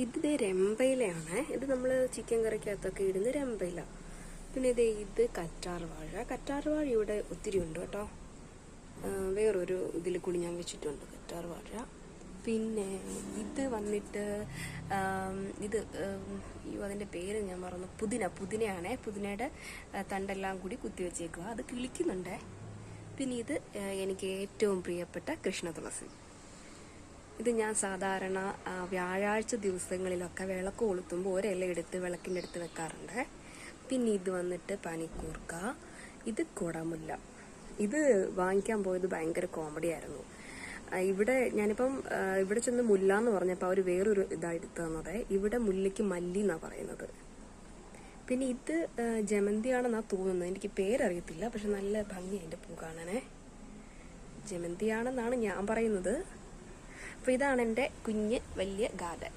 ഇത് രമ്പയിലയാണ്. ഇത് നമ്മൾ ചിക്കൻ കറിക്കകത്തൊക്കെ ഇടുന്ന രമ്പയില. പിന്നെ ഇത് കറ്റാർ വാഴ ഇവിടെ ഒത്തിരി ഉണ്ട് കേട്ടോ. വേറൊരു ഇതിൽ കൂടി ഞാൻ വെച്ചിട്ടുണ്ട് കറ്റാർ വാഴ. പിന്നെ ഇത് വന്നിട്ട് ഇത് അതിൻ്റെ പേര് ഞാൻ മറന്നു. പുതിനയാണേ. പുതിനയുടെ തണ്ടെല്ലാം കൂടി കുത്തി വെച്ചേക്കുക. അത് കിളിക്കുന്നുണ്ടേ. പിന്നെ ഇത് എനിക്ക് ഏറ്റവും പ്രിയപ്പെട്ട കൃഷ്ണ തുളസി. ഇത് ഞാൻ സാധാരണ വ്യാഴാഴ്ച ദിവസങ്ങളിലൊക്കെ വിളക്ക് കൊളുത്തുമ്പോൾ ഒരില എടുത്ത് വിളക്കിൻ്റെ അടുത്ത് വെക്കാറുണ്ട്. പിന്നെ ഇത് വന്നിട്ട് പനിക്കൂർക്ക. ഇത് കുടമുല്ല. ഇത് വാങ്ങിക്കാൻ പോയത് ഭയങ്കര കോമഡി ആയിരുന്നു. ഞാനിപ്പം ഇവിടെ ചെന്ന് മുല്ല എന്ന് പറഞ്ഞപ്പോൾ അവർ വേറൊരു ഇതായിട്ട് തന്നത്. ഇവിടെ മുല്ലയ്ക്ക് മല്ലി എന്നാണ് പറയുന്നത്. പിന്നെ ഇത് ജമന്തിയാണെന്നാണ് തോന്നുന്നത്. എനിക്ക് പേരറിയത്തില്ല, പക്ഷെ നല്ല ഭംഗി അതിൻ്റെ പൂ കാണാനേ. ജമന്തിയാണെന്നാണ് ഞാൻ പറയുന്നത്. അപ്പോൾ ഇതാണ് എൻ്റെ കുഞ്ഞ് വലിയ ഗാർഡൻ.